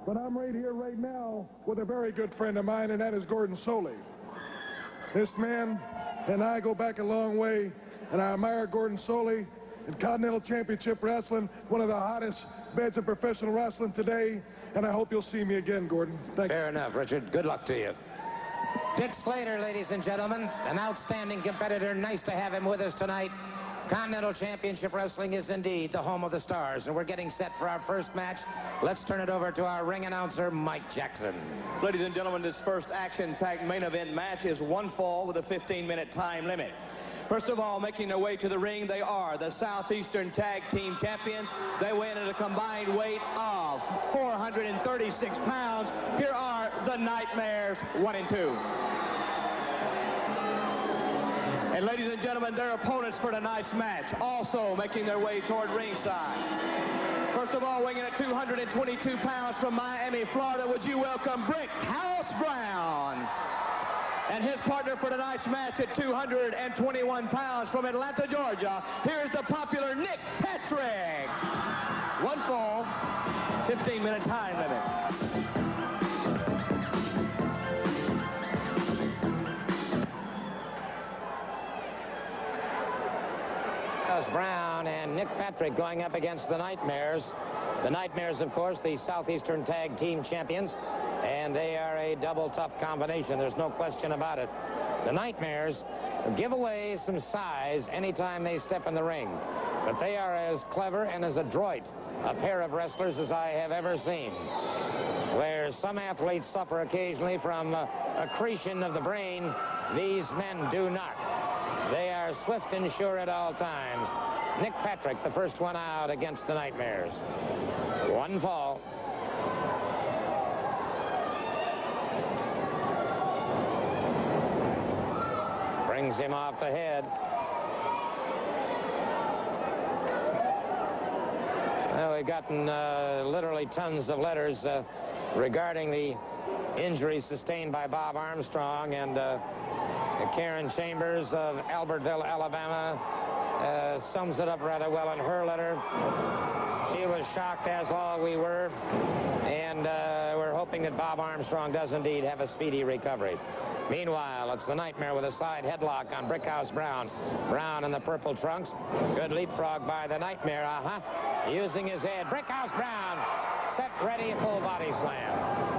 But I'm right here right now with a very good friend of mine, and that is Gordon Soley. This man and I go back a long way, and I admire Gordon Soley in Continental Championship Wrestling, one of the hottest beds of professional wrestling today, and I hope you'll see me again, Gordon. Thank you. Fair enough, Richard. Good luck to you. Dick Slater, ladies and gentlemen, an outstanding competitor. Nice to have him with us tonight. Continental Championship Wrestling is indeed the home of the stars, and we're getting set for our first match. Let's turn it over to our ring announcer, Mike Jackson. Ladies and gentlemen, this first action-packed main event match is one fall with a 15-minute time limit. First of all, making their way to the ring, they are the Southeastern Tag Team Champions. They weigh in at a combined weight of 436 pounds. Here are the Nightmares, 1 and 2. And ladies and gentlemen, their opponents for tonight's match also making their way toward ringside. First of all, weighing in at 222 pounds from Miami, Florida, would you welcome Brickhouse Brown? And his partner for tonight's match at 221 pounds from Atlanta, Georgia, here's the popular Nick Patrick. One fall, 15-minute time limit. Brown and Nick Patrick going up against the Nightmares. The Nightmares, of course, the Southeastern Tag Team Champions, and they are a double tough combination. There's no question about it. The Nightmares give away some size anytime they step in the ring, but they are as clever and as adroit a pair of wrestlers as I have ever seen. Where some athletes suffer occasionally from accretion of the brain, these men do not. They are swift and sure at all times. Nick Patrick, the first one out against the Nightmares. One fall. Brings him off the head. Well, we've gotten literally tons of letters regarding the injuries sustained by Bob Armstrong, and Karen Chambers of Albertville, Alabama, sums it up rather well in her letter. She was shocked, as all we were, and we're hoping that Bob Armstrong does indeed have a speedy recovery. Meanwhile, it's the Nightmare with a side headlock on Brickhouse Brown. Brown in the purple trunks. Good leapfrog by the Nightmare, using his head. Brickhouse Brown, set, ready, full body slam.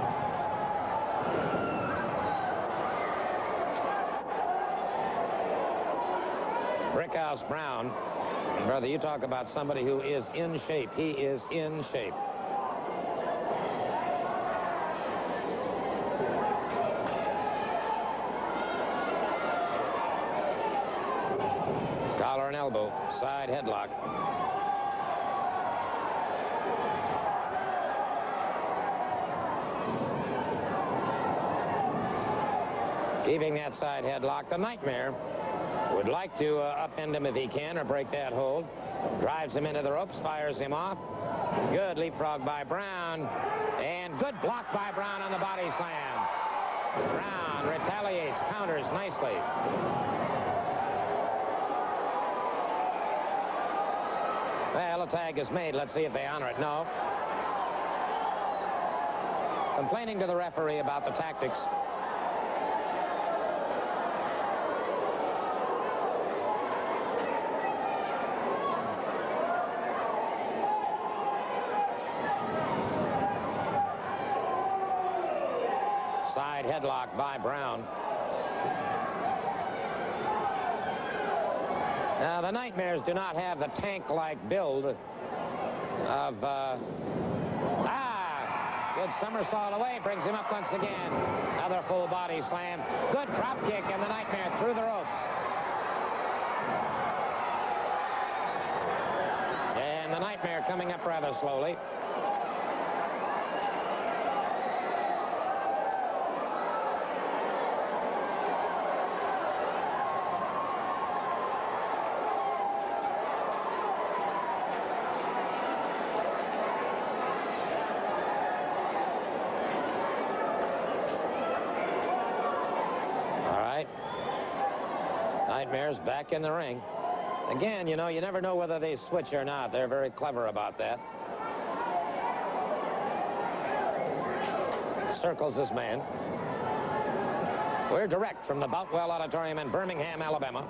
Brickhouse Brown, brother, you talk about somebody who is in shape. He is in shape. Collar and elbow, side headlock. Keeping that side headlock, the Nightmare would like to upend him if he can, or break that hold. Drives him into the ropes, fires him off. Good leapfrog by Brown, and good block by Brown on the body slam. Brown retaliates, counters nicely. Well, a tag is made. Let's see if they honor it. No. Complaining to the referee about the tactics. Side headlock by Brown. Now, the Nightmares do not have the tank-like build of... good somersault away, brings him up once again. Another full body slam. Good drop kick, and the Nightmare through the ropes. And the Nightmare coming up rather slowly. Nightmares back in the ring. Again, you know, you never know whether they switch or not. They're very clever about that. circles his man. We're direct from the Boutwell Auditorium in Birmingham, Alabama.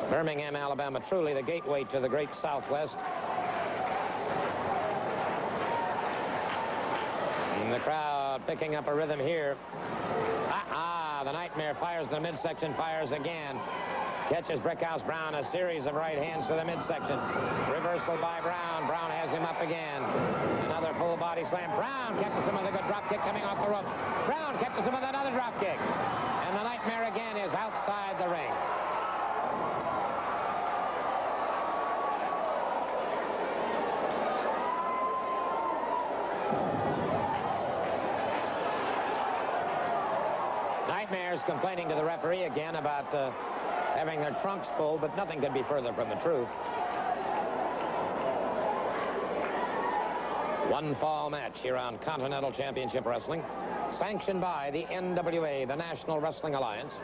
Birmingham, Alabama, truly the gateway to the great Southwest. And the crowd picking up a rhythm here. The Nightmare fires in the midsection, fires again. Catches Brickhouse Brown, a series of right hands to the midsection. Reversal by Brown. Brown has him up again. Another full body slam. Brown catches him with a good drop kick coming off the rope. Brown catches him with another drop kick. And the Nightmare again is outside the ring. Nightmares complaining to the referee again about having their trunks pulled, but nothing could be further from the truth. One fall match here on Continental Championship Wrestling, sanctioned by the NWA, the National Wrestling Alliance,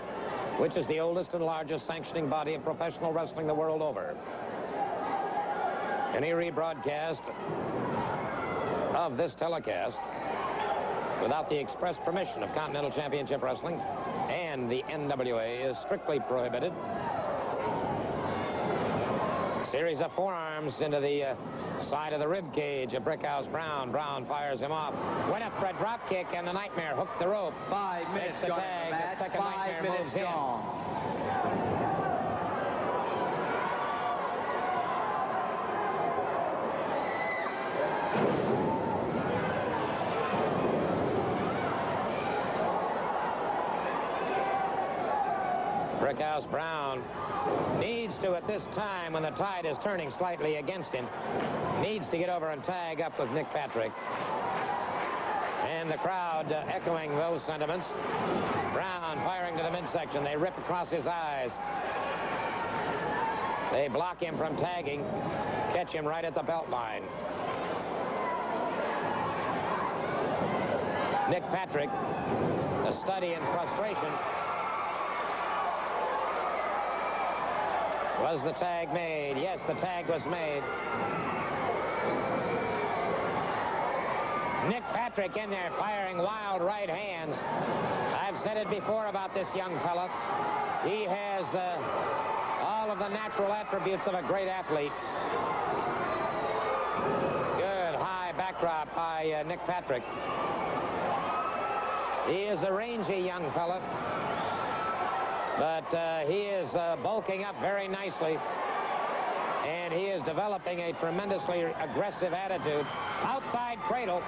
which is the oldest and largest sanctioning body of professional wrestling the world over. Any rebroadcast of this telecast without the express permission of Continental Championship Wrestling and the NWA is strictly prohibited. Series of forearms into the side of the rib cage of Brickhouse Brown. Brown fires him off. Went up for a drop kick, and the Nightmare hooked the rope. 5 minutes the gone. tag. The second 5 Nightmare minutes moves in. gone. Brickhouse Brown needs to, at this time when the tide is turning slightly against him, needs to get over and tag up with Nick Patrick. And the crowd echoing those sentiments. Brown firing to the midsection. They rip across his eyes. They block him from tagging, catch him right at the belt line. Nick Patrick, a study in frustration. Was the tag made? Yes, the tag was made. Nick Patrick in there firing wild right hands. I've said it before about this young fella. He has all of the natural attributes of a great athlete. Good high backdrop by Nick Patrick. He is a rangy young fella. But he is bulking up very nicely. And he is developing a tremendously aggressive attitude. Outside cradle.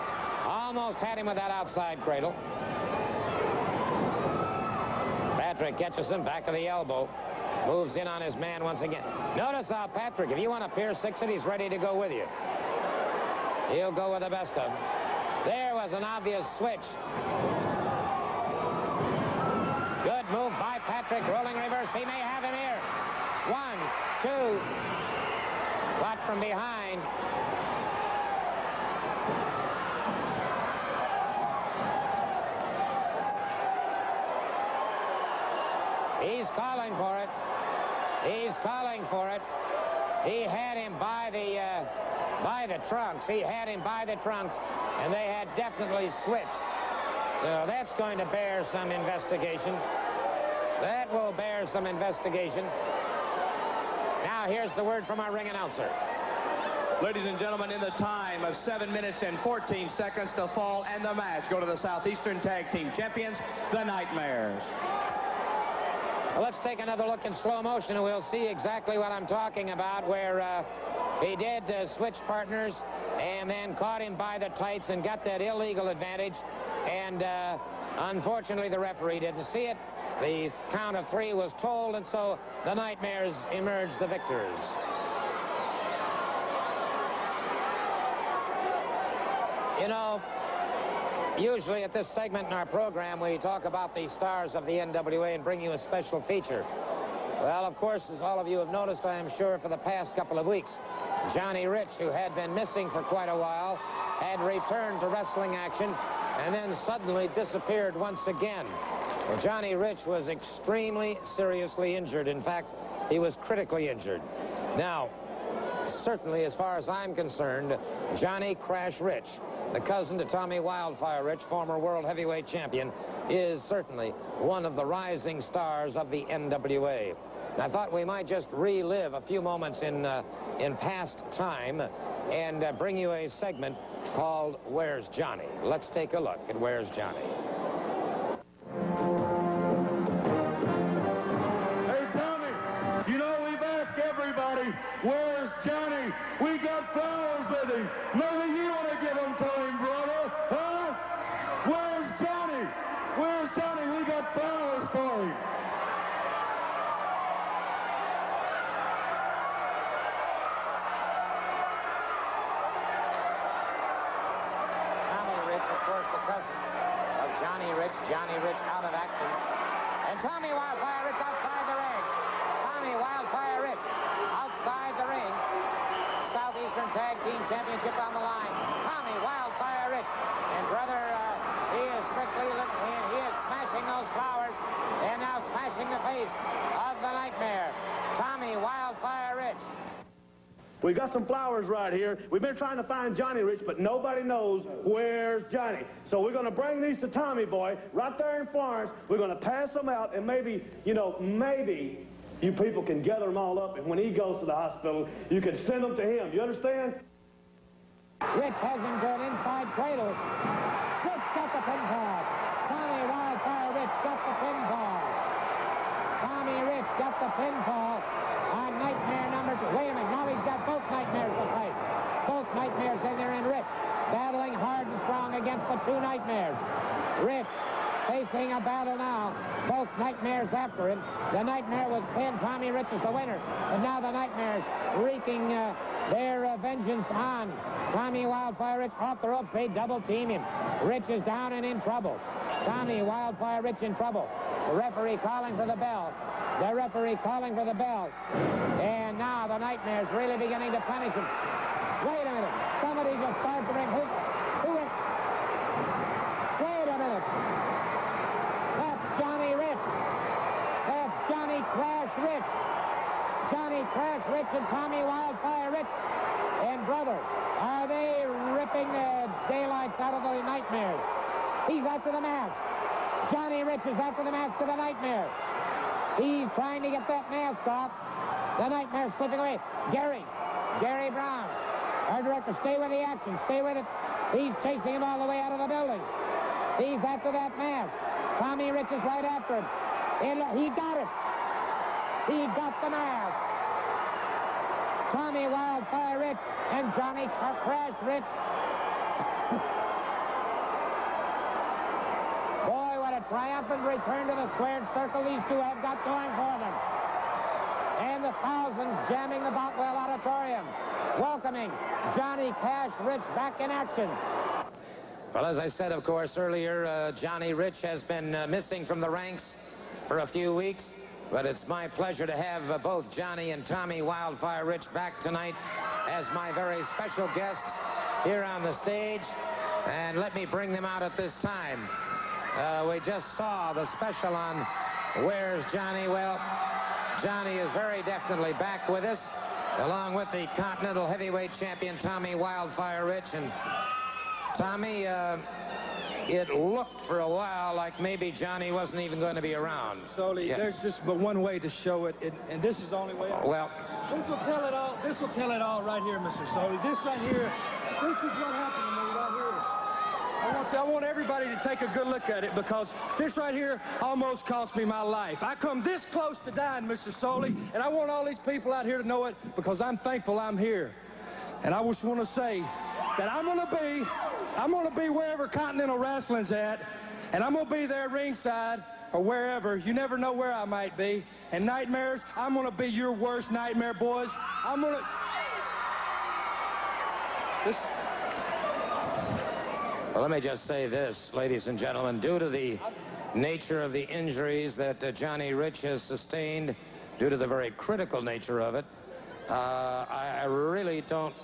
Almost had him with that outside cradle. Patrick catches him back of the elbow. Moves in on his man once again. Notice how Patrick, if you want to Pierce 6 it, he's ready to go with you. He'll go with the best of them. There was an obvious switch. Good move by Patrick, rolling reverse. He may have him here. 1, 2. Caught from behind. He's calling for it. He's calling for it. He had him by the trunks. He had him by the trunks, and they had definitely switched. So that's going to bear some investigation. That will bear some investigation. Now here's the word from our ring announcer. Ladies and gentlemen, in the time of 7 minutes and 14 seconds, the fall and the match go to the Southeastern Tag Team Champions, the Nightmares. Well, let's take another look in slow motion, and we'll see exactly what I'm talking about, where he did switch partners and then caught him by the tights and got that illegal advantage. And unfortunately, the referee didn't see it. The count of 3 was told, and so the Nightmares emerged the victors. You know, usually at this segment in our program, we talk about the stars of the NWA and bring you a special feature. Well, of course, as all of you have noticed, I am sure, for the past couple of weeks, Johnny Rich, who had been missing for quite a while, had returned to wrestling action and then suddenly disappeared once again. Well, Johnny Rich was extremely seriously injured. In fact, he was critically injured. Now, certainly, as far as I'm concerned, Johnny Crash Rich, the cousin to Tommy Wildfire Rich, former world heavyweight champion, is certainly one of the rising stars of the NWA. I thought we might just relive a few moments in past time and bring you a segment called Where's Johnny? Let's take a look at Where's Johnny. Hey, Tommy, you know we've asked everybody, where's Johnny? We got flowers with him. Maybe you want to give them to him, brother, huh? Where's Johnny? Where's Johnny? We got flowers for him. Of course, the cousin of Johnny Rich out of action. And Tommy Wildfire Rich outside the ring. Tommy Wildfire Rich outside the ring. Southeastern Tag Team Championship on the line. Tommy Wildfire Rich. And brother, he is strictly looking in. He is smashing those flowers and now smashing the face of the Nightmare. Tommy Wildfire Rich. We got some flowers right here. We've been trying to find Johnny Rich, but nobody knows where's Johnny. So we're going to bring these to Tommy Boy right there in Florence. We're going to pass them out, and maybe, you know, maybe you people can gather them all up, and when he goes to the hospital, you can send them to him. You understand? Rich has him to an inside cradle. Rich got the pinfall. Tommy Wildfire Rich got the pinfall. Tommy Rich got the pinfall on Nightmare number 2. Wait a minute, now he's got both Nightmares to fight. Both Nightmares in there, and Rich battling hard and strong against the two Nightmares. Rich facing a battle now. Both Nightmares after him. The Nightmare was pinned. Tommy Rich is the winner. And now the Nightmares wreaking their vengeance on Tommy Wildfire Rich. Off the ropes, they double team him. Rich is down and in trouble. Tommy Wildfire Rich in trouble. The referee calling for the bell. The referee calling for the bell. And now the Nightmare's really beginning to punish him. Wait a minute. Somebody just charged the ring. Who went? Wait a minute. That's Johnny Rich. That's Johnny Crash Rich. Johnny Crash Rich and Tommy Wildfire Rich. And brother, are they ripping the daylights out of the Nightmares? He's after the mask. Johnny Rich is after the mask of the Nightmare. He's trying to get that mask off. The Nightmare's slipping away. Gary Brown, our director, stay with the action. Stay with it. He's chasing him all the way out of the building. He's after that mask. Tommy Rich is right after him. And he got it. He got the mask. Tommy Wildfire Rich and Johnny Crash Rich. Boy, what a triumphant return to the squared circle these two have got going for them. And the thousands jamming the Boutwell Auditorium, welcoming Johnny Cash Rich back in action. Well, as I said, of course, earlier, Johnny Rich has been missing from the ranks for a few weeks. But it's my pleasure to have both Johnny and Tommy Wildfire Rich back tonight as my very special guests here on the stage. And let me bring them out at this time. We just saw the special on Where's Johnny? Well, Johnny is very definitely back with us, along with the Continental Heavyweight Champion Tommy Wildfire Rich. And Tommy, it looked for a while like maybe Johnny wasn't even going to be around. Solely, there's just but one way to show it, and this is the only way. Well, this will tell it all. This will tell it all right here, Mr. Solely. This right here, this is what happened to me right here. I want everybody to take a good look at it, because this right here almost cost me my life. I come this close to dying, Mr. Solely, and I want all these people out here to know it, because I'm thankful I'm here. And I just want to say that I'm going to be wherever Continental Wrestling's at, and I'm going to be there ringside or wherever. You never know where I might be. And Nightmares, I'm going to be your worst nightmare, boys. I'm going to... Well, let me just say this, ladies and gentlemen. Due to the nature of the injuries that Johnny Rich has sustained, due to the very critical nature of it, I really don't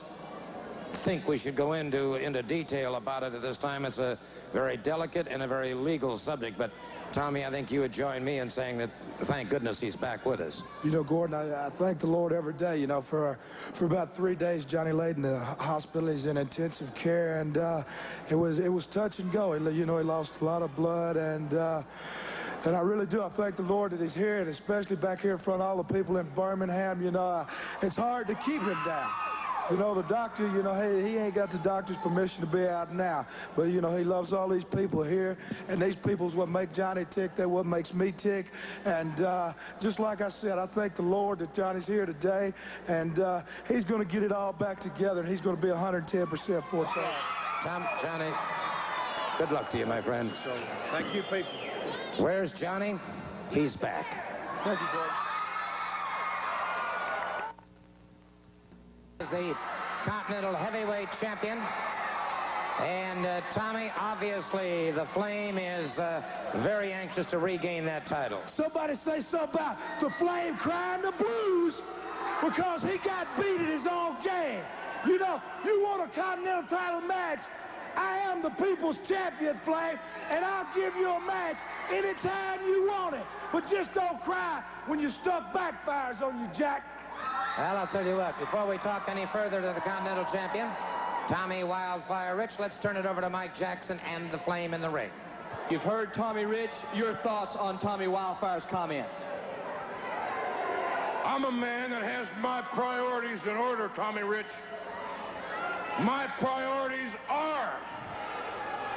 think we should go into detail about it at this time. It's a very delicate and a very legal subject. But, Tommy, I think you would join me in saying that, thank goodness he's back with us. You know, Gordon, I thank the Lord every day. You know, for about 3 days, Johnny laid in the hospital. He's in intensive care, and it was touch and go. You know, he lost a lot of blood, and I really do. I thank the Lord that he's here, and especially back here in front of all the people in Birmingham. You know, it's hard to keep him down. You know, the doctor, you know, hey, he ain't got the doctor's permission to be out now. But, you know, he loves all these people here. And these people's what make Johnny tick. They're what makes me tick. And just like I said, I thank the Lord that Johnny's here today. And he's going to get it all back together. And he's going to be 110% full time. Johnny, good luck to you, my friend. Thank you, people. Where's Johnny? He's back. Thank you, Gordon. Is the Continental Heavyweight Champion. And Tommy, obviously the Flame is very anxious to regain that title. Somebody say something about the Flame crying the blues because he got beat at his own game. You know, you want a Continental title match, I am the people's champion, Flame, and I'll give you a match anytime you want it. But just don't cry when your stuff backfires on you, Jack. Well, I'll tell you what, before we talk any further to the Continental Champion, Tommy Wildfire Rich, let's turn it over to Mike Jackson and the Flame in the ring. You've heard Tommy Rich. Your thoughts on Tommy Wildfire's comments? I'm a man that has my priorities in order, Tommy Rich. My priorities are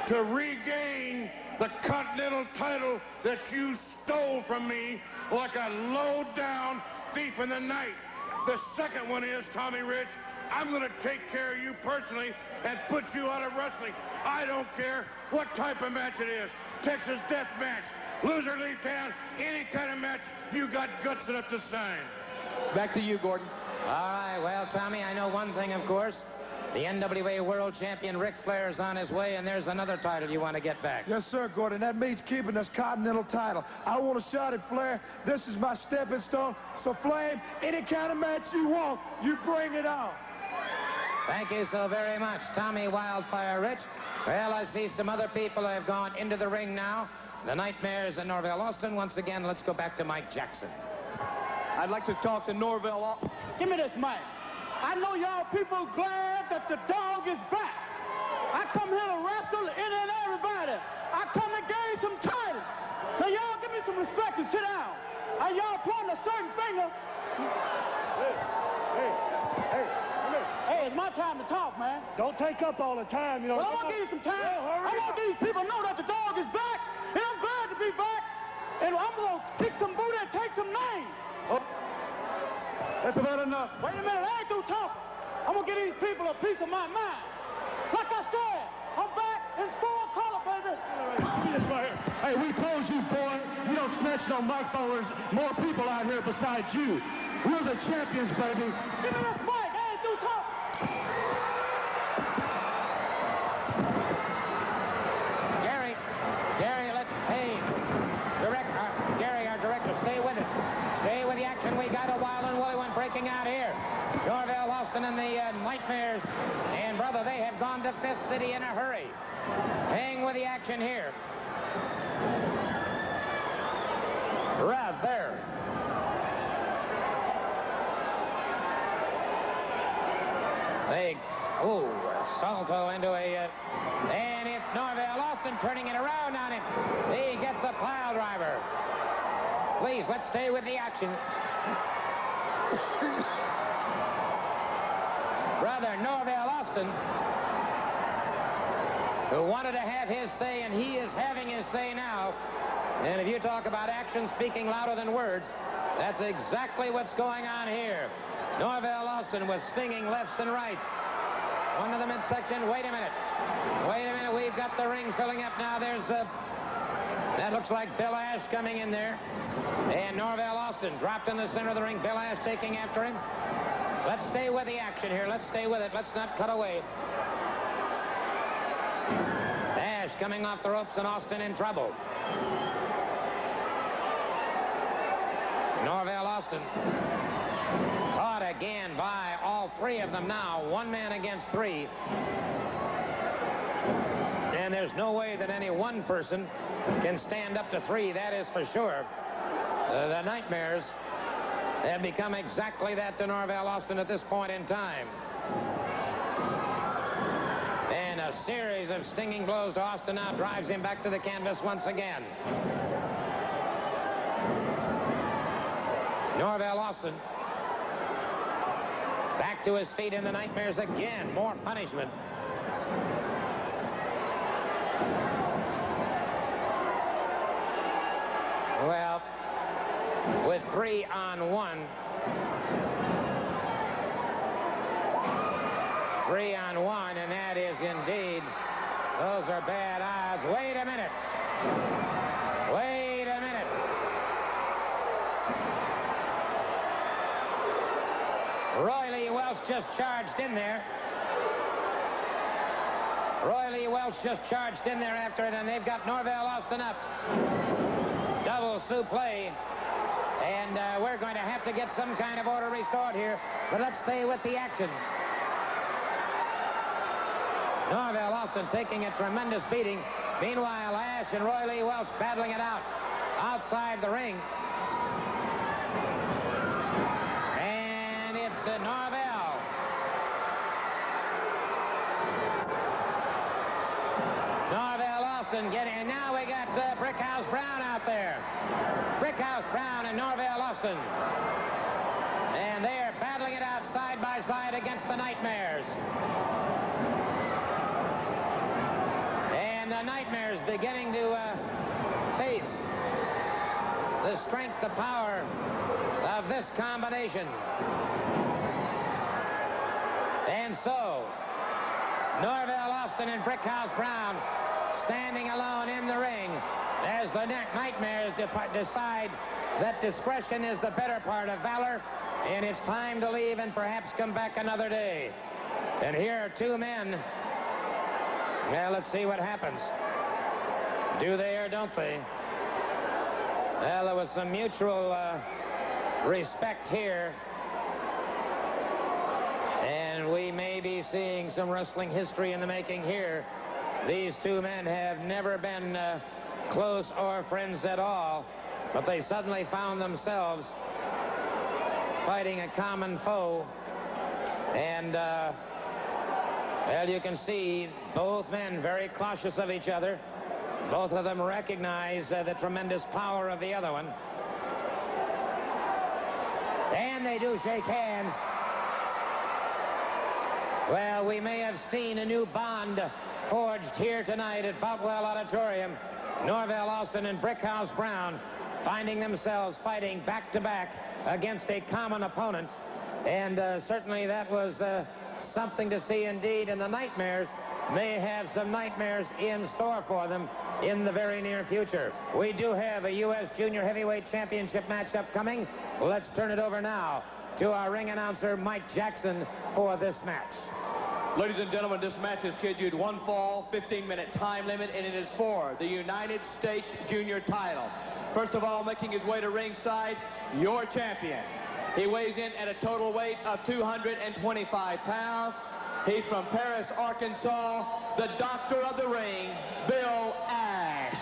to regain the Continental title that you stole from me like a low-down thief in the night. The second one is, Tommy Rich, I'm going to take care of you personally and put you out of wrestling. I don't care what type of match it is. Texas death match, loser leave town, any kind of match, you got guts enough to sign. Back to you, Gordon. All right, well, Tommy, I know one thing, of course. The NWA World Champion Ric Flair is on his way, and there's another title you want to get back. Yes, sir, Gordon. That means keeping this Continental title. I want a shot at Flair. This is my stepping stone. So, Flame, any kind of match you want, you bring it on. Thank you so very much, Tommy Wildfire Rich. Well, I see some other people have gone into the ring now. The Nightmares and Norvell Austin. Once again, let's go back to Mike Jackson. I'd like to talk to Norvell. Give me this mic. I know y'all people glad that the dog is back. I come here to wrestle any and everybody. I come to gain some titles. Now y'all give me some respect and sit down. And y'all pointing a certain finger. Hey, it's my time to talk, man. Don't take up all the time, you know. Well, I'm gonna give you some time. I want these people to know that the dog is back, and I'm glad to be back. And I'm gonna kick some booty and take some names. Oh. That's about enough. Wait a minute, I ain't through talking. I'm gonna give these people a piece of my mind. Like I said, I'm back in full color, baby. Give me this right here. Hey, we told you, boy, you don't snatch no microphone. There's more people out here besides you. We're the champions, baby. Give me this mic, I ain't through talking. Gary, our director, stay with it. Stay with the action. We got a wild and woolly one breaking out here. Norvell Austin and the Nightmares. And, brother, they have gone to Fifth City in a hurry. Hang with the action here. Right there. Salto into a... and it's Norvell Austin turning it around on him. He gets a pile driver. Please, let's stay with the action. Brother Norvell Austin, who wanted to have his say, and he is having his say now. And if you talk about action speaking louder than words, that's exactly what's going on here. Norvell Austin with stinging lefts and rights. One to the midsection. Wait a minute. Wait a minute. We've got the ring filling up now. There's that looks like Bill Ash coming in there. And Norvell Austin dropped in the center of the ring. Bill Ash taking after him. Let's stay with the action here. Let's stay with it. Let's not cut away. Ash coming off the ropes and Austin in trouble. Norvell Austin Caught again by all three of them now. One man against three. And there's no way that any one person can stand up to three, that is for sure. The Nightmares have become exactly that to Norvell Austin at this point in time. And a series of stinging blows to Austin now drives him back to the canvas once again. Norvell Austin back to his feet, and the Nightmares again. More punishment. Well, with 3-on-1. 3-on-1, and that is indeed, those are bad odds. Wait a minute. Wait a minute. Roy Lee Welch just charged in there. Roy Lee Welch just charged in there after it, and they've got Norvell Austin up. Double suplex. And we're going to have to get some kind of order restored here, but let's stay with the action. Norvell Austin taking a tremendous beating. Meanwhile, Ash and Roy Lee Welch battling it out outside the ring. And it's Norvell. Norvell Austin getting, and now we got Brickhouse Brown out there. Brickhouse Brown and Norvell Austin. And they are battling it out side by side against the Nightmares. And the Nightmares beginning to face the strength, the power of this combination. And so, Norvell Austin and Brickhouse Brown standing alone in the ring as the Nightmares decide that discretion is the better part of valor, and it's time to leave and perhaps come back another day. And here are two men. Well, let's see what happens. Do they or don't they? Well, there was some mutual respect here. And we may be seeing some wrestling history in the making here. These two men have never been close or friends at all, but they suddenly found themselves fighting a common foe. And, well, you can see both men very cautious of each other. Both of them recognize the tremendous power of the other one. And they do shake hands. Well, we may have seen a new bond forged here tonight at Boutwell Auditorium. Norvell Austin and Brickhouse Brown finding themselves fighting back-to-back against a common opponent. And certainly that was something to see indeed. And the Nightmares may have some nightmares in store for them in the very near future. We do have a U.S. Junior Heavyweight Championship match upcoming. Let's turn it over now to our ring announcer, Mike Jackson, for this match. Ladies and gentlemen, this match is scheduled one fall, 15-minute time limit, and it is for the United States Junior title. First of all, making his way to ringside, your champion. He weighs in at a total weight of 225 pounds. He's from Paris, Arkansas, the doctor of the ring, Bill Ash.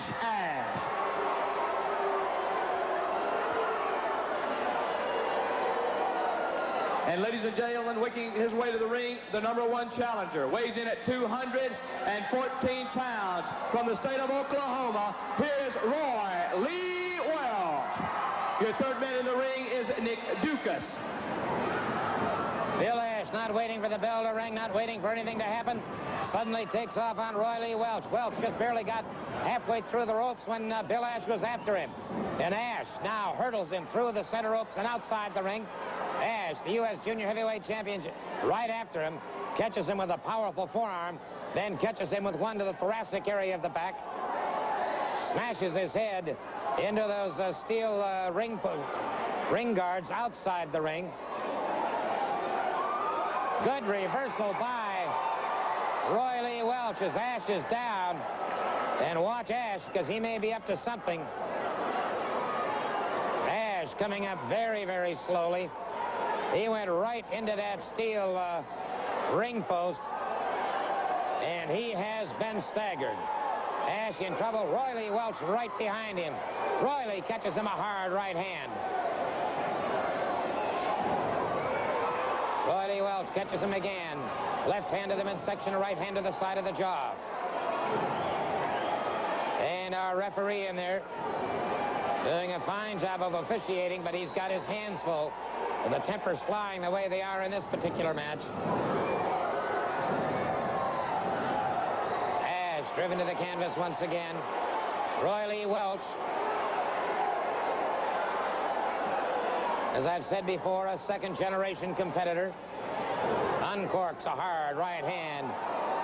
And ladies and gentlemen, making his way to the ring, the #1 challenger, weighs in at 214 pounds. From the state of Oklahoma, here's Roy Lee Welch. Your third man in the ring is Nick Dukas. Bill Ash not waiting for the bell to ring, not waiting for anything to happen. Suddenly takes off on Roy Lee Welch. Welch just barely got halfway through the ropes when Bill Ash was after him. And Ash now hurdles him through the center ropes and outside the ring. Ash, the U.S. Junior Heavyweight Champion, right after him, catches him with a powerful forearm, then catches him with one to the thoracic area of the back, smashes his head into those steel ring guards outside the ring. Good reversal by Roy Lee Welch as Ash is down. And watch Ash, because he may be up to something. Ash coming up very, very slowly. He went right into that steel ring post, and he has been staggered. Ash in trouble. Roy Welch right behind him. Roy catches him a hard right hand. Roy Welch catches him again. Left hand to the midsection, right hand to the side of the jaw. And our referee in there doing a fine job of officiating, but he's got his hands full. And the tempers flying the way they are in this particular match. Ash driven to the canvas once again. Roy Welch, as I've said before, a second-generation competitor, uncorks a hard right hand,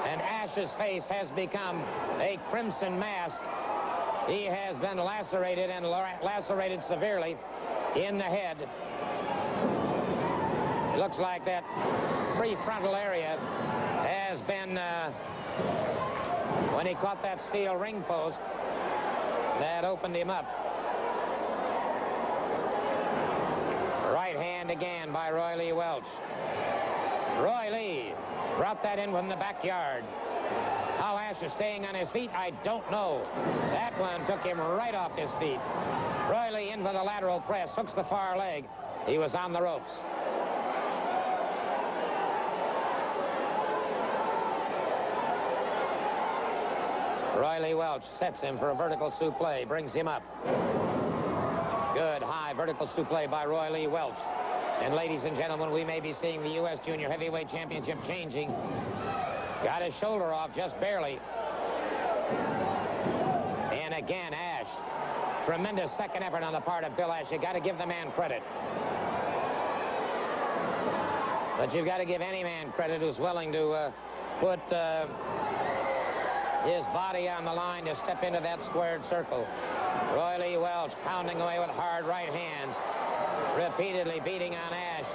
and Ash's face has become a crimson mask. He has been lacerated, and lacerated severely in the head. It looks like that prefrontal area has been, when he caught that steel ring post, that opened him up. Right hand again by Roy Lee Welch. Roy Lee brought that in from the backyard. How Ash is staying on his feet, I don't know. That one took him right off his feet. Roy Lee in for the lateral press, hooks the far leg. He was on the ropes. Roy Lee Welch sets him for a vertical suplex, brings him up. Good high vertical suplex by Roy Lee Welch. And ladies and gentlemen, we may be seeing the U.S. Junior Heavyweight Championship changing. Got his shoulder off just barely. And again, Ash. Tremendous second effort on the part of Bill Ash. You got to give the man credit. But you've got to give any man credit who's willing to put his body on the line to step into that squared circle. Roy Lee Welch pounding away with hard right hands, repeatedly beating on Ash.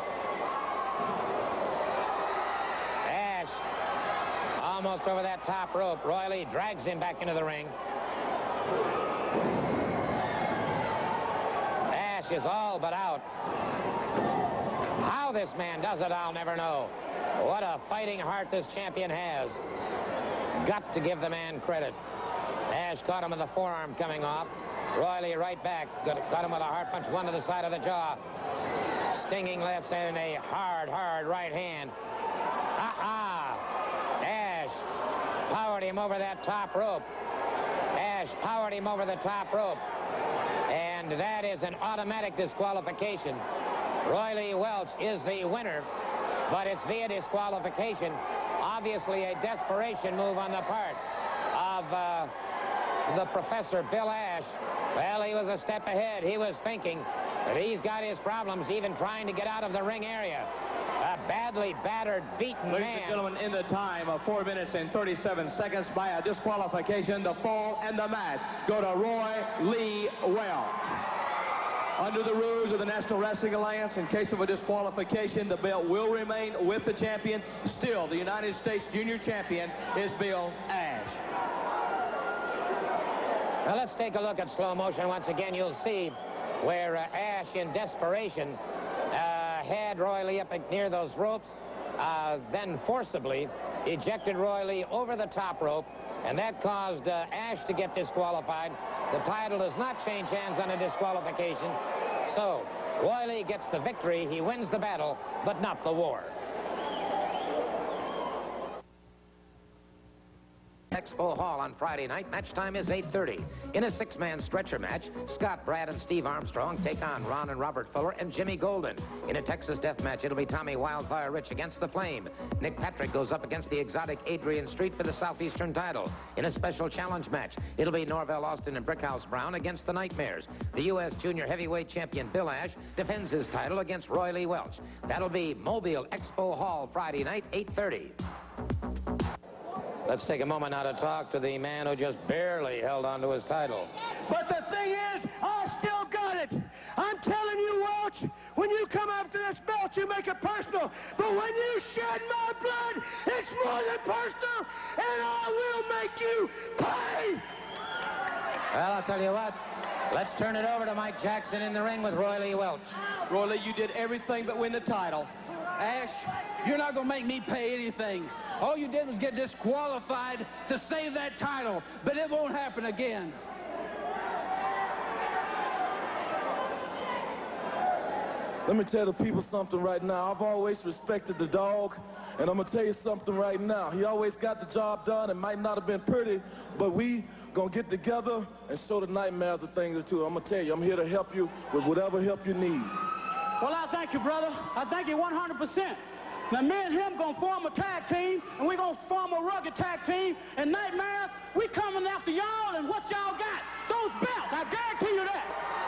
Ash almost over that top rope. Roy Lee drags him back into the ring. Ash is all but out. How this man does it, I'll never know. What a fighting heart this champion has. Got to give the man credit. Ash caught him with the forearm coming off. Roy Lee right back. Caught him with a hard punch, one to the side of the jaw. Stinging lefts and a hard right hand. Ash powered him over that top rope. Ash powered him over the top rope. And that is an automatic disqualification. Roy Lee Welch is the winner, but it's via disqualification. Obviously a desperation move on the part of the Professor Bill Ash. Well, he was a step ahead. He was thinking that he's got his problems even trying to get out of the ring area. A badly battered, beaten man. Ladies and gentlemen, in the time of 4 minutes and 37 seconds by a disqualification, the fall and the match go to Roy Lee Welch. Under the rules of the National Wrestling Alliance, in case of a disqualification, the belt will remain with the champion. Still, the United States Junior Champion is Bill Ash. Now let's take a look at slow motion. Once again, you'll see where Ash, in desperation, had Roy Lee up near those ropes, then forcibly ejected Roy Lee over the top rope, and that caused Ash to get disqualified. The title does not change hands on a disqualification. So Roy Lee gets the victory. He wins the battle, but not the war. Expo Hall on Friday night. Match time is 8:30. In a six-man stretcher match, Scott, Brad, and Steve Armstrong take on Ron and Robert Fuller and Jimmy Golden. In a Texas death match, it'll be Tommy Wildfire Rich against the Flame. Nick Patrick goes up against the exotic Adrian Street for the Southeastern title. In a special challenge match, it'll be Norvell Austin and Brickhouse Brown against the Nightmares. The U.S. Junior Heavyweight Champion Bill Ash defends his title against Roy Lee Welch. That'll be Mobile Expo Hall Friday night, 8:30. Let's take a moment now to talk to the man who just barely held on to his title. But the thing is, I still got it. I'm telling you, Welch, when you come after this belt, you make it personal. But when you shed my blood, it's more than personal, and I will make you pay. Well, I'll tell you what, Let's turn it over to Mike Jackson in the ring with Roy Lee Welch. Roy Lee, you did everything but win the title. Ash, you're not going to make me pay anything. All you did was get disqualified to save that title, but it won't happen again. Let me tell the people something right now. I've always respected the dog, and I'm going to tell you something right now. He always got the job done. It might not have been pretty, but we going to get together and show the Nightmares a thing or two. I'm going to tell you, I'm here to help you with whatever help you need. Well, I thank you, brother. I thank you 100%. Now, me and him going to form a tag team, and we're going to form a rugged tag team. And Nightmares, we coming after y'all and what y'all got. Those belts, I guarantee you that.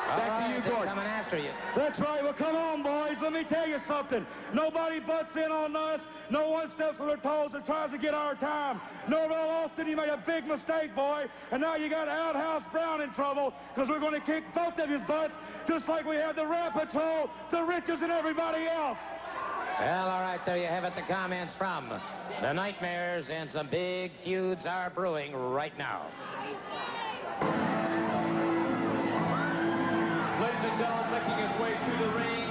Back to you, Gordon. Coming after you. That's right. Well, come on, boys. Let me tell you something. Nobody butts in on us. No one steps on their toes and tries to get our time. Norvell Austin, you made a big mistake, boy. And now you got Outhouse Brown in trouble because we're going to kick both of his butts just like we had the Rat Patrol, the Riches, and everybody else. Well, all right, there you have it, the comments from the Nightmares, and some big feuds are brewing right now. Ladies and gentlemen, making his way to the ring,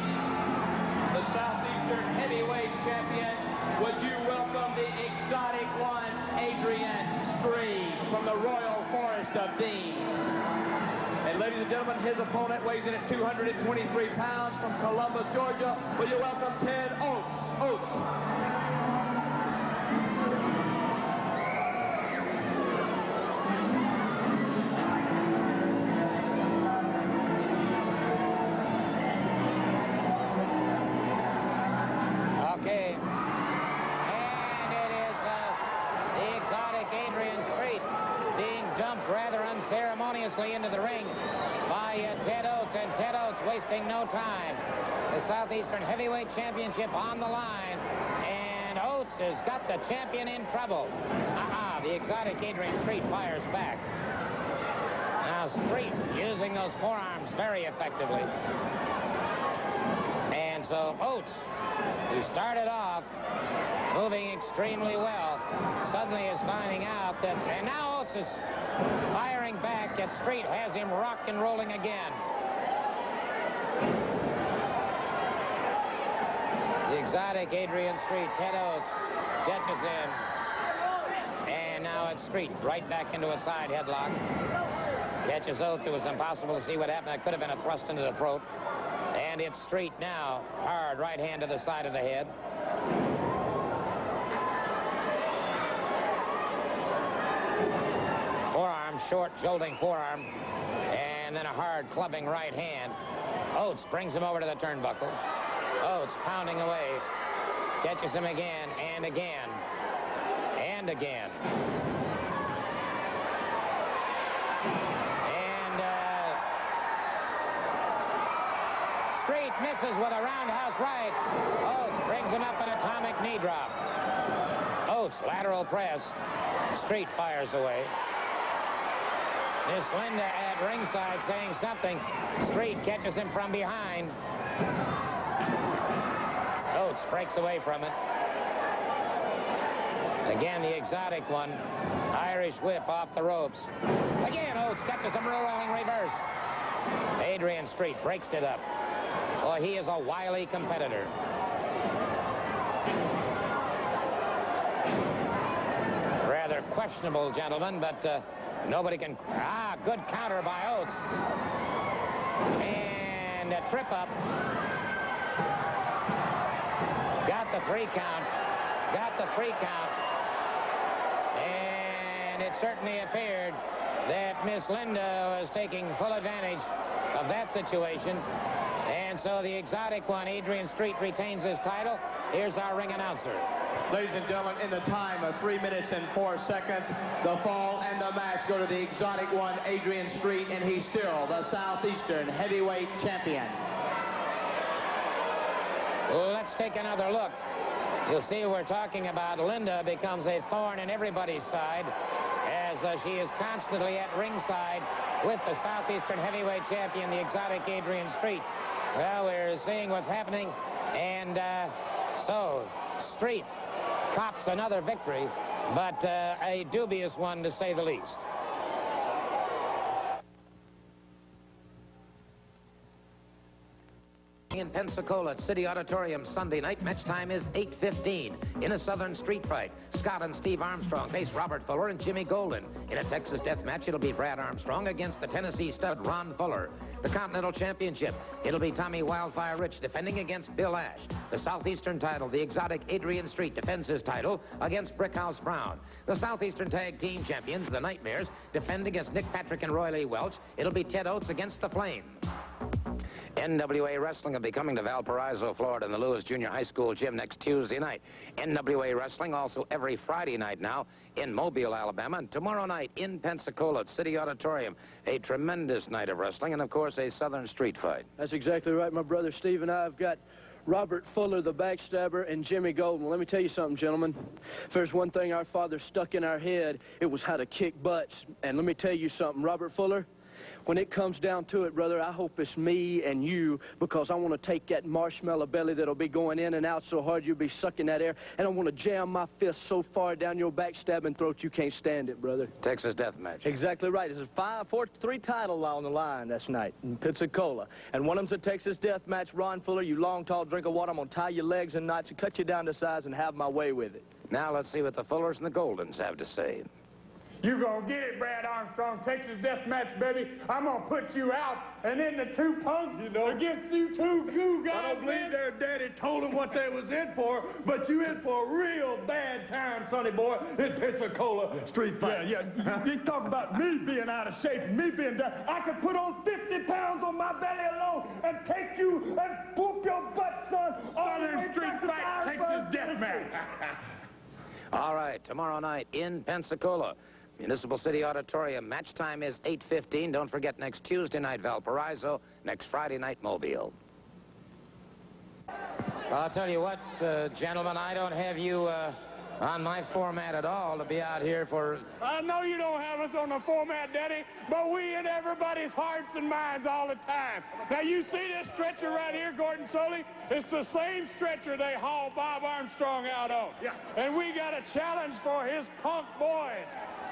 the Southeastern Heavyweight Champion. Would you welcome the exotic one, Adrian Street, from the Royal Forest of Dean. And ladies and gentlemen, his opponent weighs in at 223 pounds from Columbus, Georgia. Will you welcome Ted Oates? Okay. And it is the exotic Adrian Street being dumped rather unceremoniously into the ring by Ted Oates, and Ted Oates wasting no time. The Southeastern Heavyweight Championship on the line, and Oates has got the champion in trouble. The exotic Adrian Street fires back. Now Street using those forearms very effectively. And so Oates, who started off moving extremely well, suddenly is finding out that, and now Oates is firing back at Street, has him rock and rolling again. The exotic Adrian Street, Ted Oates, catches him. And now it's Street right back into a side headlock. Catches Oates. It was impossible to see what happened. That could have been a thrust into the throat. And it's Street now. Hard right hand to the side of the head. Forearm, short, jolting forearm. And then a hard clubbing right hand. Oates brings him over to the turnbuckle. Oates pounding away. Catches him again and again. And again. Street misses with a roundhouse right. Oates brings him up an atomic knee drop. Oates, lateral press. Street fires away. Miss Linda at ringside saying something. Street catches him from behind. Oates breaks away from it. Again, the exotic one. Irish whip off the ropes. Again, Oates catches him rolling reverse. Adrian Street breaks it up. Boy, he is a wily competitor. Rather questionable, gentlemen, but nobody can... good counter by Oates. And a trip up. Got the 3 count. Got the 3 count. And it certainly appeared that Miss Linda was taking full advantage of that situation. And so the exotic one, Adrian Street, retains his title. Here's our ring announcer. Ladies and gentlemen, in the time of 3 minutes and 4 seconds, the fall and the match go to the exotic one, Adrian Street, and he's still the Southeastern Heavyweight Champion. Let's take another look. You'll see we're talking about Linda becomes a thorn in everybody's side as she is constantly at ringside with the Southeastern Heavyweight Champion, the exotic Adrian Street. Well, we're seeing what's happening, and so Street cops another victory, but a dubious one to say the least. Wrestling in Pensacola at City Auditorium Sunday night. Match time is 8:15. In a Southern street fight, Scott and Steve Armstrong face Robert Fuller and Jimmy Golden. In a Texas death match, it'll be Brad Armstrong against the Tennessee stud Ron Fuller. The Continental Championship, it'll be Tommy Wildfire Rich defending against Bill Ash. The Southeastern title, the exotic Adrian Street defends his title against Brickhouse Brown. The Southeastern Tag Team Champions, the Nightmares, defend against Nick Patrick and Roy Lee Welch. It'll be Ted Oates against the Flame. NWA Wrestling will be coming to Valparaiso, Florida in the Lewis Junior High School gym next Tuesday night. NWA Wrestling also every Friday night now in Mobile, Alabama, and tomorrow night in Pensacola at City Auditorium. A tremendous night of wrestling and, of course, a Southern street fight. That's exactly right, my brother Steve and I have got Robert Fuller, the backstabber, and Jimmy Golden. Well, let me tell you something, gentlemen. If there's one thing our father stuck in our head, it was how to kick butts. And let me tell you something, Robert Fuller, when it comes down to it, brother, I hope it's me and you, because I want to take that marshmallow belly that'll be going in and out so hard you'll be sucking that air, and I want to jam my fist so far down your backstabbing throat you can't stand it, brother. Texas death match. Exactly right. This is 3 titles on the line this night in Pensacola. And one of them's a Texas death match. Ron Fuller, you long, tall drink of water. I'm going to tie your legs in knots and cut you down to size and have my way with it. Now let's see what the Fullers and the Goldens have to say. You gonna get it, Brad Armstrong. Texas death match, baby. I'm gonna put you out, and then the two punks against you two goo guys. I don't believe their daddy told them what they was in for, but you in for a real bad time, sonny boy, in Pensacola street fight. Yeah. You talk about me being out of shape and me being down. I could put on 50 pounds on my belly alone and take you and whoop your butt, son. Southern street fight, Texas death match. All right, tomorrow night in Pensacola, Municipal City Auditorium. Match time is 8:15. Don't forget, next Tuesday night, Valparaiso. Next Friday night, Mobile. I'll tell you what, gentlemen, I don't have you on my format at all to be out here for... I know you don't have us on the format, Daddy, but we in everybody's hearts and minds all the time. Now, you see this stretcher right here, Gordon Soley? It's the same stretcher they haul Bob Armstrong out on. Yeah. And we got a challenge for his punk boys.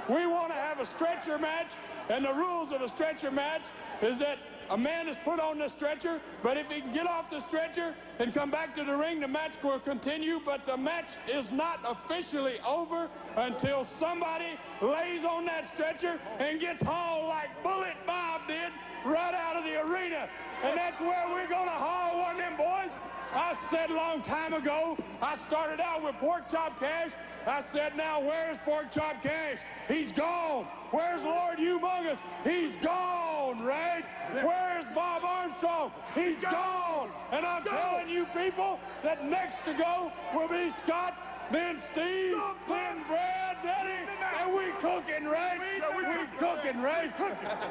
We want to have a stretcher match, and the rules of a stretcher match is that a man is put on the stretcher, but if he can get off the stretcher and come back to the ring, the match will continue, but the match is not officially over until somebody lays on that stretcher and gets hauled like Bullet Bob did right out of the arena. And that's where we're going to haul one of them boys. I said a long time ago, I started out with Pork Chop Cash. I said, now, where's Pork Chop Cash? He's gone. Where's Lord Humongous? He's gone, right? Where's Bob Armstrong? He's gone. And I'm telling you people that next to go will be Scott, then Steve, then Brad, Daddy, and we cooking, right? We cooking, right?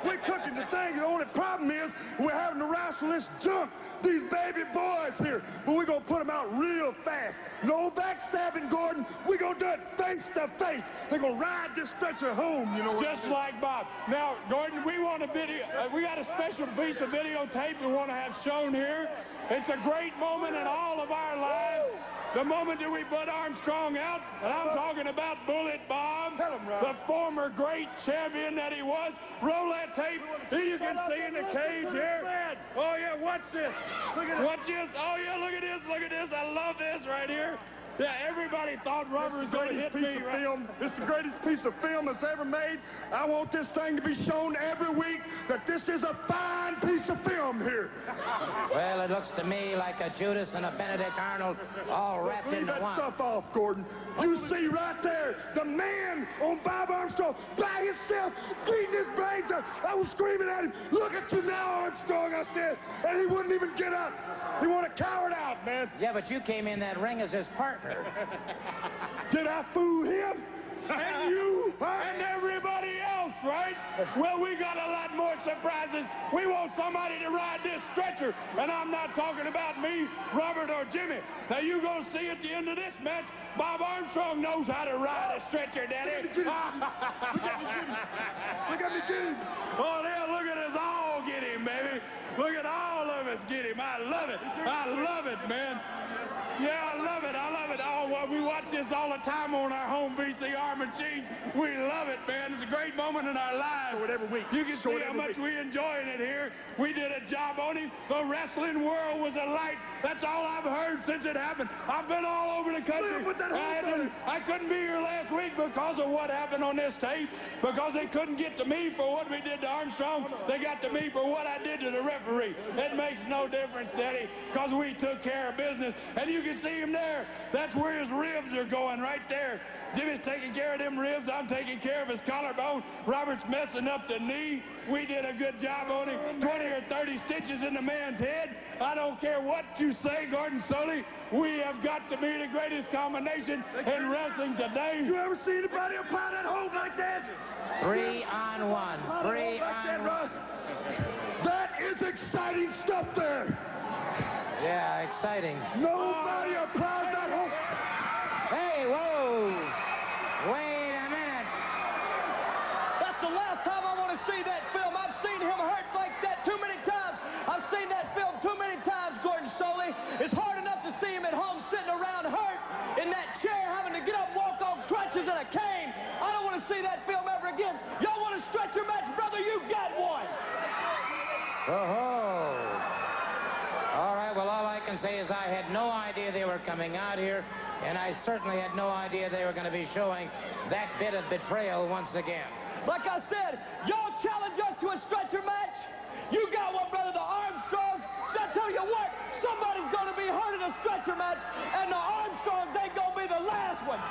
We're cooking. The thing, the only problem is we're having to wrestle this junk, these baby boys here, but we're going to put them out real fast. No backstabbing, Gordon. We're going to do it face to face. They're going to ride this stretcher home, you know. Just like Bob. Now, Gordon, we want a video. We got a special piece of videotape we want to have shown here. It's a great moment in all of our lives. The moment that we put Armstrong out, and I'm talking about Bullet Bob, the former great champion that he was. Roll that tape. Here you can see in the cage here. Oh, yeah, watch this. Watch this. Oh, yeah, look at this. Look at this. I love this right here. Yeah, everybody thought Robert was going to hit me. This is the greatest piece of film that's ever made. I want this thing to be shown every week that this is a fine piece of film here. Well, it looks to me like a Judas and a Benedict Arnold all wrapped into Leave that one. stuff off, Gordon. You see right there, the man on Bob Armstrong by himself, beating his brains out. I was screaming at him, look at you now, Armstrong, I said, and he wouldn't even get up. He wanted to cower it out, man. Yeah, but you came in that ring as his partner. Did I fool him? And you and everybody else, right? Well, we got a lot more surprises. We want somebody to ride this stretcher, and I'm not talking about me, Robert, or Jimmy. Now, you gonna see at the end of this match, Bob Armstrong knows how to ride a stretcher, Daddy. Look at me, get him. Oh, yeah, look at us all get him, baby. Look at all of us get him. I love it. I love it, man. Yeah, I love it. I love it. it. Oh, well, we watch this all the time on our home VCR machine. We love it, man. It's a great moment in our lives. Show it every week. You can Show see it how every much week. we enjoying it here. We did a job on him. The wrestling world was alight. That's all I've heard since it happened. I've been all over the country. Put that whole I couldn't be here last week because of what happened on this tape, because they couldn't get to me for what we did to Armstrong. They got to me for what I did to the referee. It makes no difference, Daddy, because we took care of business. And you can see him there. That's where his ribs are going, right there. Jimmy's taking care of them ribs. I'm taking care of his collarbone. Robert's messing up the knee. We did a good job on him. 20 or 30 stitches in the man's head. I don't care what you say, Gordon Solie. We have got to be the greatest combination in wrestling today. You ever see anybody apply that hold like that? 3-on-1. 3-on-1. That is exciting stuff there. Yeah, exciting. Nobody applies that hold. Hey, whoa. Wait a minute. That's the last time I want to see that film. I've seen him hurt like that too many times. I've seen that film too many times, Gordon Solie. It's hard enough to see him at home sitting around hurt in that chair, having to get up, walk on crutches and a cane. I don't want to see that film ever again. Y'all want a stretcher match, brother? You got one. Oh. All right, well, all I can say is I had no idea they were coming out here, and I certainly had no idea they were going to be showing that bit of betrayal once again. Like I said, y'all challenge us to a stretcher match. You got one, brother, the Armstrongs. So I tell you what, somebody's going to be hurt in a stretcher match, and the Armstrongs ain't going to be the last ones.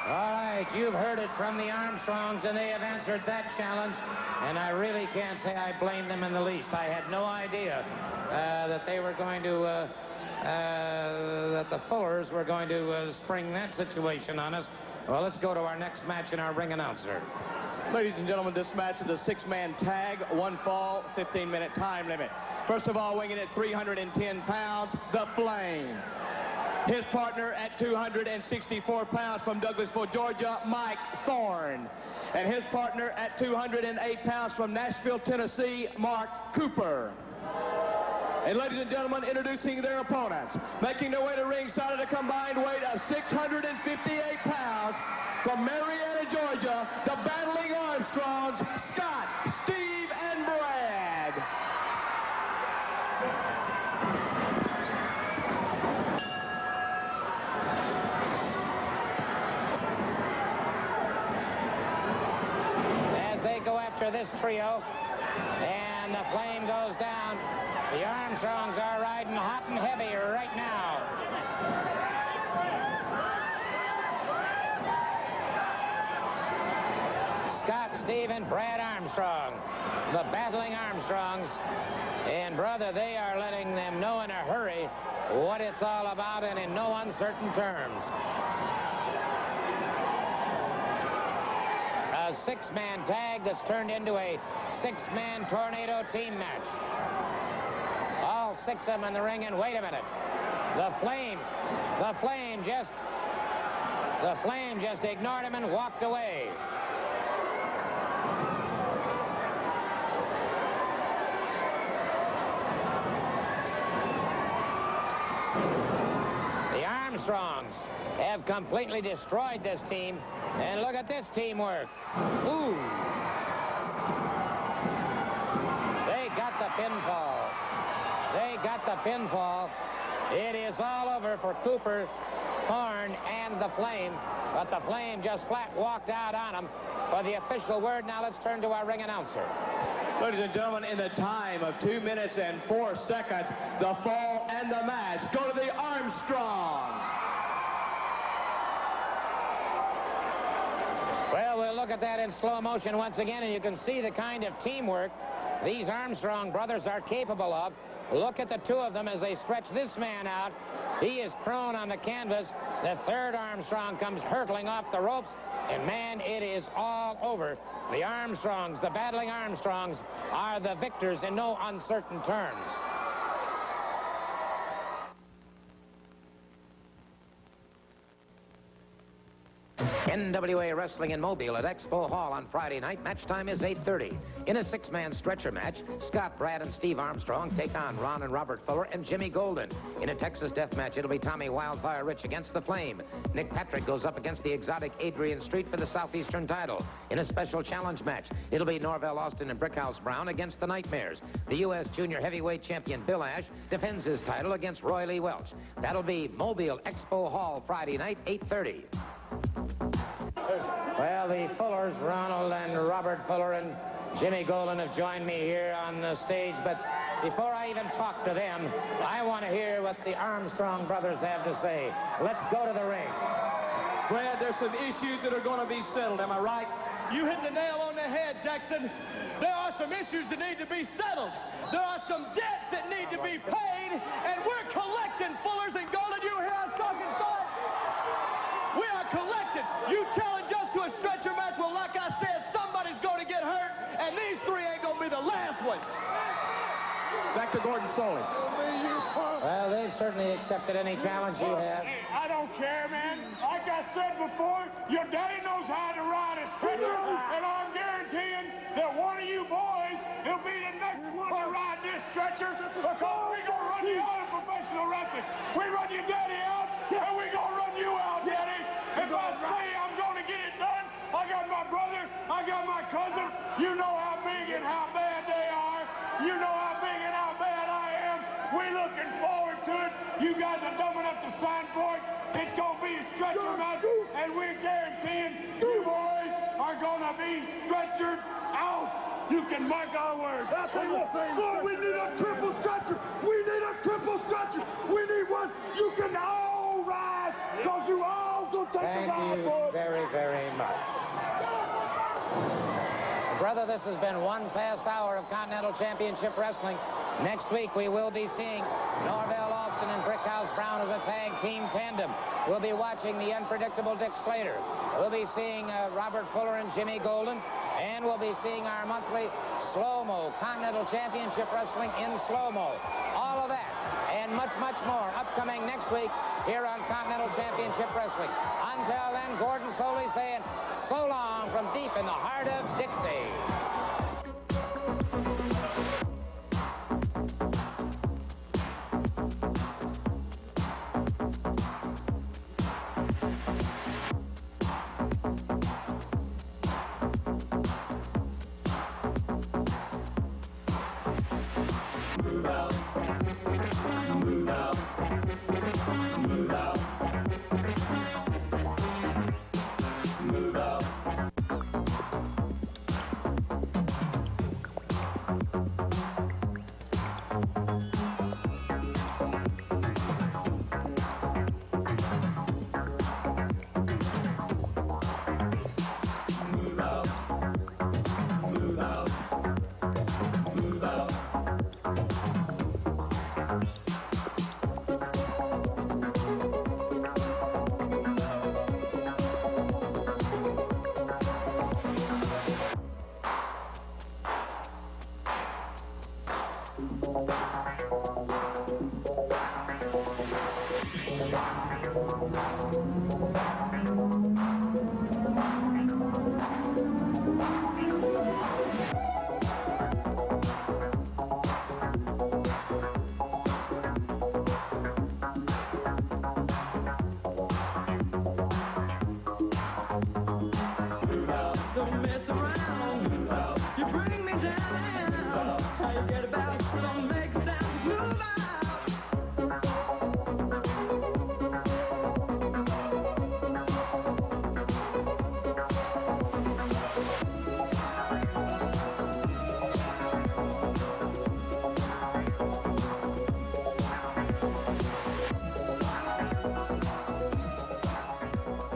All right, you've heard it from the Armstrongs, and they have answered that challenge, and I really can't say I blame them in the least. I had no idea that they were going to, that the Fullers were going to spring that situation on us. Well, let's go to our next match and our ring announcer. Ladies and gentlemen, this match is a six-man tag, one fall, 15-minute time limit. First of all, weighing in at 310 pounds, The Flame. His partner at 264 pounds from Douglasville, Georgia, Mike Thorne. And his partner at 208 pounds from Nashville, Tennessee, Mark Cooper. And ladies and gentlemen, introducing their opponents, making their way to ringside at a combined weight of 658 pounds, from Marietta, Georgia, the Battling Armstrongs, Scott, Steve, and Brad. As they go after this trio, and the Flame goes down, the Armstrongs are riding hot and heavy right now. Scott, Steve, and Brad Armstrong, the Battling Armstrongs. And, brother, they are letting them know in a hurry what it's all about and in no uncertain terms. A six-man tag that's turned into a six-man tornado team match. All six of them in the ring, and wait a minute. The Flame just ignored him and walked away. The Armstrongs have completely destroyed this team, and look at this teamwork. Ooh. They got the pinfall. They got the pinfall. It is all over for Cooper, Thorne, and the Flame, but the Flame just flat walked out on him. For the official word, now let's turn to our ring announcer. Ladies and gentlemen, in the time of 2 minutes and 4 seconds, the fall and the match go to the Armstrongs. Well, we'll look at that in slow motion once again, and you can see the kind of teamwork these Armstrong brothers are capable of. Look at the two of them as they stretch this man out. He is prone on the canvas. The third Armstrong comes hurtling off the ropes, and man, it is all over. The Armstrongs, the Battling Armstrongs, are the victors in no uncertain terms. NWA Wrestling in Mobile at Expo Hall on Friday night. Match time is 8:30. In a 6-man stretcher match, Scott, Brad, and Steve Armstrong take on Ron and Robert Fuller and Jimmy Golden. In a Texas death match, it'll be Tommy Wildfire Rich against the Flame. Nick Patrick goes up against the exotic Adrian Street for the Southeastern title. In a special challenge match, it'll be Norvell Austin and Brickhouse Brown against the Nightmares. The U.S. Junior Heavyweight Champion Bill Ash defends his title against Roy Lee Welch. That'll be Mobile Expo Hall Friday night, 8:30. Well, the Fullers, Ronald and Robert Fuller and Jimmy Golden, have joined me here on the stage, but before I even talk to them, I want to hear what the Armstrong brothers have to say. Let's go to the ring. Brad, there's some issues that are going to be settled, am I right? You hit the nail on the head, Jackson. There are some issues that need to be settled. There are some debts that need to be paid, and we're collecting, Fullers and Golden. You hear us talking, son? We are collected. You challenge us to a stretcher match. Well, like I said, somebody's going to get hurt, and these three ain't going to be the last ones. Back to Gordon Soley. Well, they've certainly accepted any challenge you have. Hey, I don't care, man. Like I said before, your daddy knows how to ride a stretcher, and I'm guaranteeing that one of you boys will be the next one to ride this stretcher, because we gonna run you out of professional wrestling. We run your daddy out, and we gonna run you out, daddy. If I say I'm gonna get it done, I got my brother, I got my cousin. You know how big and how bad they are. You know how big and how bad I am. We're looking forward to it. You guys are dumb enough to sign for it. It's going to be a stretcher match, and we're guaranteeing you boys are going to be stretchered out. You can mark our words. Boy, we need a triple stretcher. We need a triple stretcher. We need one you can all ride, because you all going to take Thank the ride, you boy. very, very much. Brother, this has been one fast hour of Continental Championship Wrestling. Next week, we will be seeing Norvell Austin and Brickhouse Brown as a tag team tandem. We'll be watching the unpredictable Dick Slater. We'll be seeing Robert Fuller and Jimmy Golden. And we'll be seeing our monthly slow-mo Continental Championship Wrestling in slow-mo. All of that and much, much more upcoming next week here on Continental Championship Wrestling. Until then, Gordon Soley saying so long from deep in the heart of Dixie.